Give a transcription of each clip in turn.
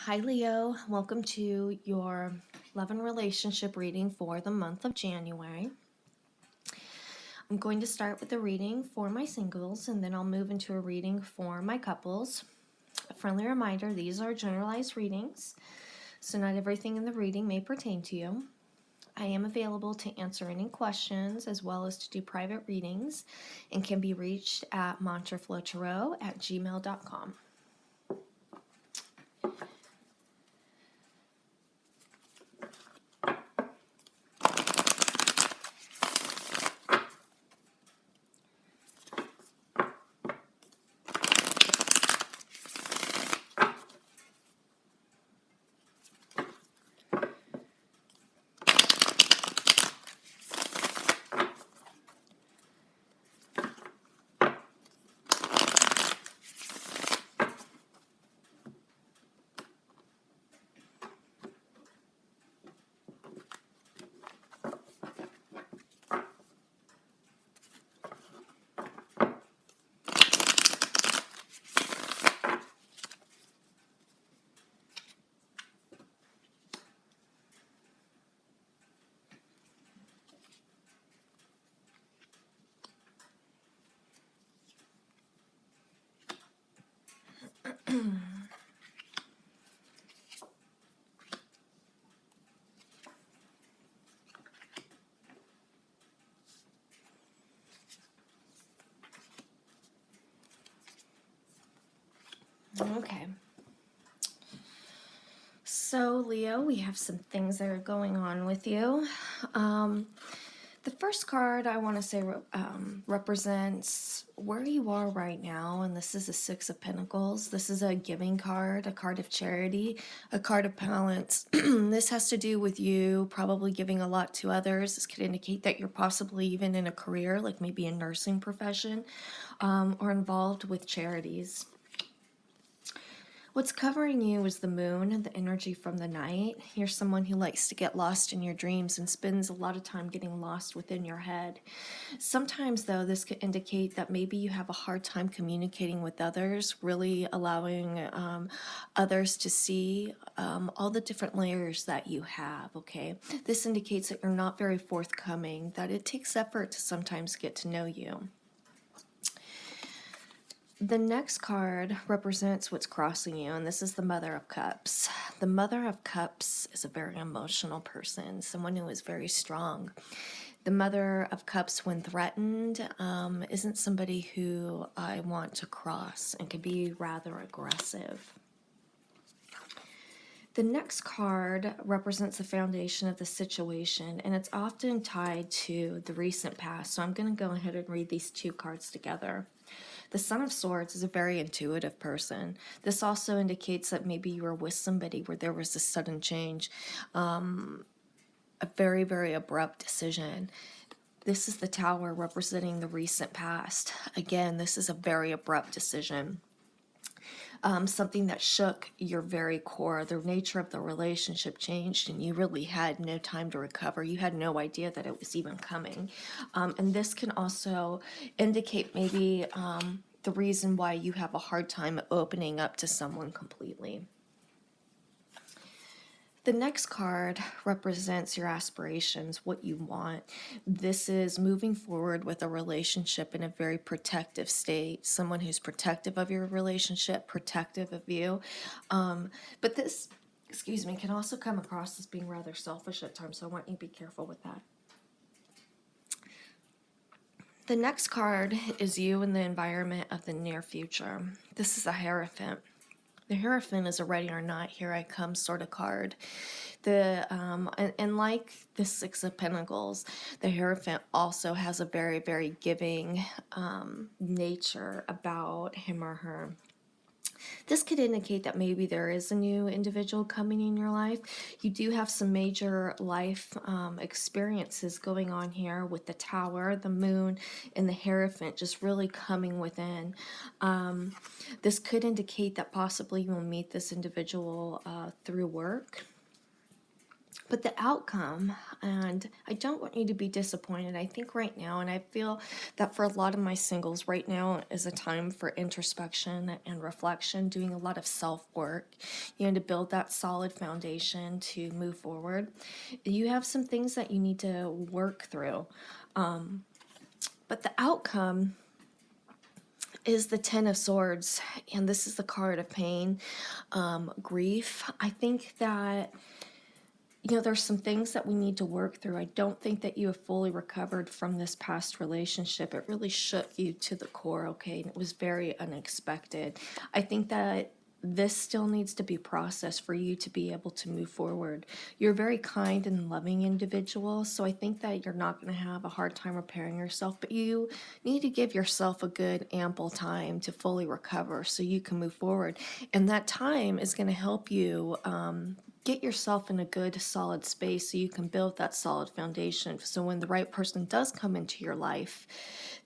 Hi, Leo. Welcome to your love and relationship reading for the month of January. I'm going to start with a reading for my singles, and then I'll move into a reading for my couples. A friendly reminder, these are generalized readings, so not everything in the reading may pertain to you. I am available to answer any questions as well as to do private readings and can be reached at mantraflowtarot@gmail.com. Okay. So, Leo, we have some things that are going on with you. The first card I want to say represents where you are right now, and this is a Six of Pentacles. This is a giving card, a card of charity, a card of balance. This has to do with you probably giving a lot to others. This could indicate that you're possibly even in a career, like maybe a nursing profession, or involved with charities. What's covering you is the moon, the energy from the night. You're someone who likes to get lost in your dreams and spends a lot of time getting lost within your head. Sometimes, though, this could indicate that maybe you have a hard time communicating with others, really allowing others to see all the different layers that you have, okay? This indicates that you're not very forthcoming, that it takes effort to sometimes get to know you. The next card represents what's crossing you, and this is the Mother of Cups. The Mother of Cups is a very emotional person, someone who is very strong. The Mother of Cups, when threatened, isn't somebody who I want to cross and can be rather aggressive. The next card represents the foundation of the situation, and it's often tied to the recent past. So I'm going to go ahead and read these two cards together. The Son of Swords is a very intuitive person. This also indicates that maybe you were with somebody where there was a sudden change, a very, very abrupt decision. This is the Tower representing the recent past. Again, this is a very abrupt decision. Something that shook your very core. The nature of the relationship changed and you really had no time to recover. You had no idea that it was even coming. And this can also indicate maybe the reason why you have a hard time opening up to someone completely. The next card represents your aspirations, what you want. This is moving forward with a relationship in a very protective state, someone who's protective of your relationship, protective of you. But this, can also come across as being rather selfish at times, so I want you to be careful with that. The next card is you in the environment of the near future. This is a Hierophant. The Hierophant is a ready or not, here I come sort of card. And like the Six of Pentacles, the Hierophant also has a very, very giving nature about him or her. This could indicate that maybe there is a new individual coming in your life. You do have some major life experiences going on here with the Tower, the Moon, and the Hierophant just really coming within. This could indicate that possibly you will meet this individual through work. But the outcome, and I don't want you to be disappointed. I think right now, and I feel that for a lot of my singles, right now is a time for introspection and reflection, doing a lot of self work, to build that solid foundation to move forward. You have some things that you need to work through. But the outcome is the Ten of Swords, and this is the card of pain, grief. I think that there's some things that we need to work through. I don't think that you have fully recovered from this past relationship. It really shook you to the core, okay? And it was very unexpected. I think that this still needs to be processed for you to be able to move forward. You're a very kind and loving individual, so I think that you're not going to have a hard time repairing yourself, but you need to give yourself a good, ample time to fully recover so you can move forward. And that time is going to help you get yourself in a good, solid space so you can build that solid foundation. So when the right person does come into your life,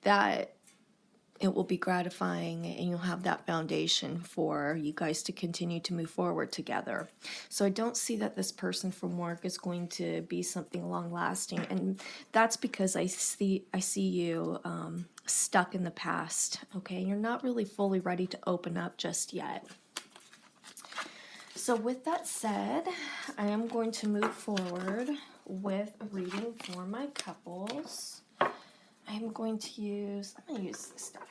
that it will be gratifying and you'll have that foundation for you guys to continue to move forward together. So I don't see that this person from work is going to be something long lasting, and that's because I see you stuck in the past, okay? You're not really fully ready to open up just yet. So with that said, I am going to move forward with a reading for my couples. I'm going to use this deck.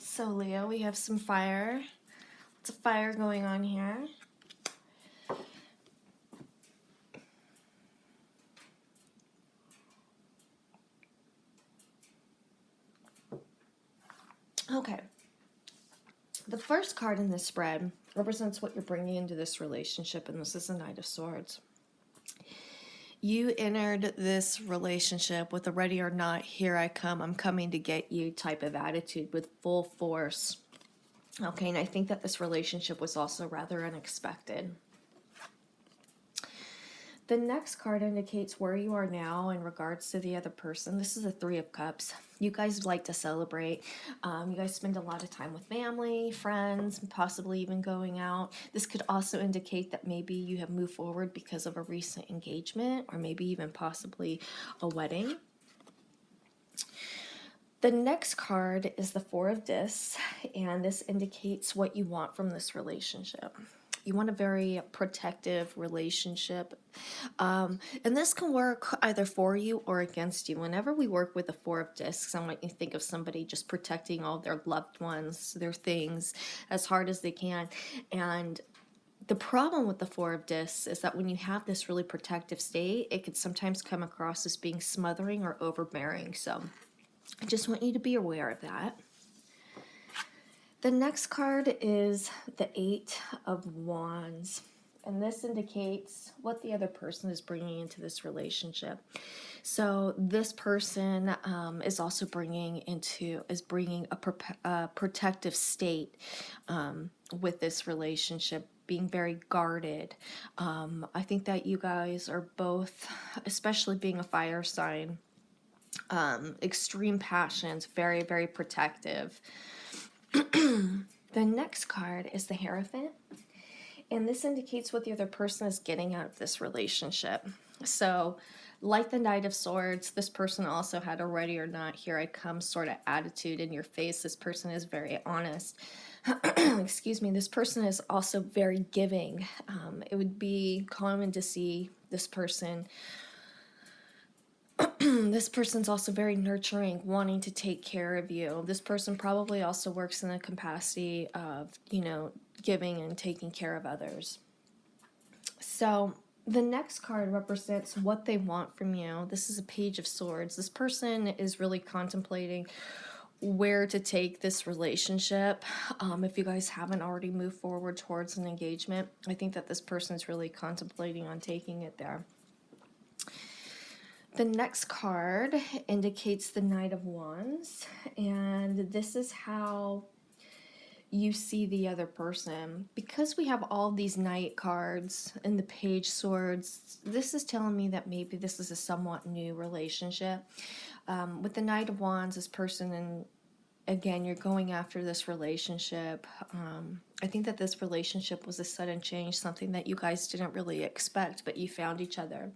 So Leo, we have some fire. It's a fire going on here. Okay. The first card in this spread represents what you're bringing into this relationship, and this is the Knight of Swords. You entered this relationship with a ready or not, here I come, I'm coming to get you type of attitude with full force. Okay, and I think that this relationship was also rather unexpected. The next card indicates where you are now in regards to the other person. This is a Three of Cups. You guys like to celebrate. You guys spend a lot of time with family, friends, possibly even going out. This could also indicate that maybe you have moved forward because of a recent engagement or maybe even possibly a wedding. The next card is the Four of Discs, and this indicates what you want from this relationship. You want a very protective relationship. And this can work either for you or against you. Whenever we work with the Four of Discs, I want you to think of somebody just protecting all their loved ones, their things, as hard as they can. And the problem with the Four of Discs is that when you have this really protective state, it could sometimes come across as being smothering or overbearing. So I just want you to be aware of that. The next card is the Eight of Wands, and this indicates what the other person is bringing into this relationship. So this person is also bringing a protective state with this relationship, being very guarded. I think that you guys are both, especially being a fire sign, extreme passions, very, very protective. The next card is the Hierophant, And this indicates what the other person is getting out of this relationship. So, like the Knight of Swords, this person also had a ready or not, here I come sort of attitude in your face. This person is very honest. Excuse me, this person is also very giving. It would be common to see this person. This person's also very nurturing, wanting to take care of you. This person probably also works in the capacity of, giving and taking care of others. So the next card represents what they want from you. This is a Page of Swords. This person is really contemplating where to take this relationship. If you guys haven't already moved forward towards an engagement, I think that this person is really contemplating on taking it there. The next card indicates the Knight of Wands, and this is how you see the other person. Because we have all these Knight cards and the Page Swords, this is telling me that maybe this is a somewhat new relationship. With the Knight of Wands, this person, and again, you're going after this relationship. I think that this relationship was a sudden change, something that you guys didn't really expect, but you found each other.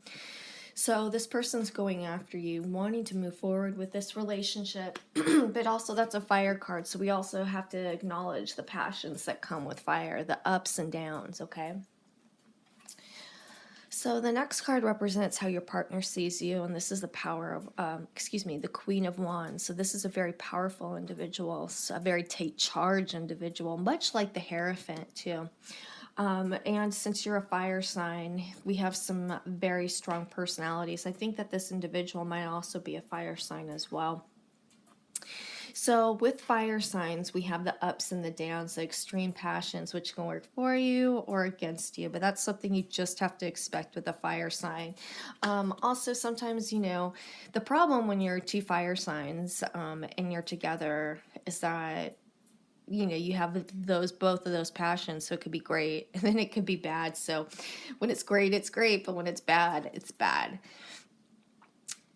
So this person's going after you, wanting to move forward with this relationship, but also that's a fire card, so we also have to acknowledge the passions that come with fire, the ups and downs, okay? So the next card represents how your partner sees you, and this is the power of, the Queen of Wands. So this is a very powerful individual, a very take charge individual, much like the Hierophant too. And since you're a fire sign, we have some very strong personalities. I think that this individual might also be a fire sign as well. So with fire signs, we have the ups and the downs, the extreme passions, which can work for you or against you. But that's something you just have to expect with a fire sign. Also, sometimes, the problem when you're two fire signs and you're together is that you have both of those passions, so it could be great and then it could be bad. So when it's great, it's great, but when it's bad, it's bad.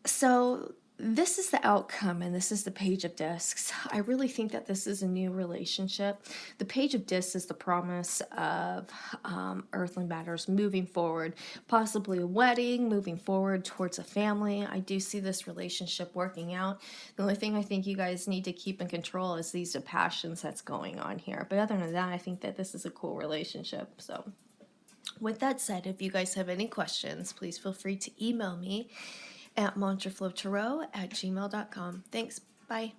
So this is the outcome, and this is the Page of Discs. I really think that this is a new relationship. The Page of Discs is the promise of earthly matters moving forward, possibly a wedding, moving forward towards a family. I do see this relationship working out. The only thing I think you guys need to keep in control is these passions that's going on here. But other than that, I think that this is a cool relationship. So with that said, if you guys have any questions, please feel free to email me at mantraflowtarot@gmail.com. Thanks. Bye.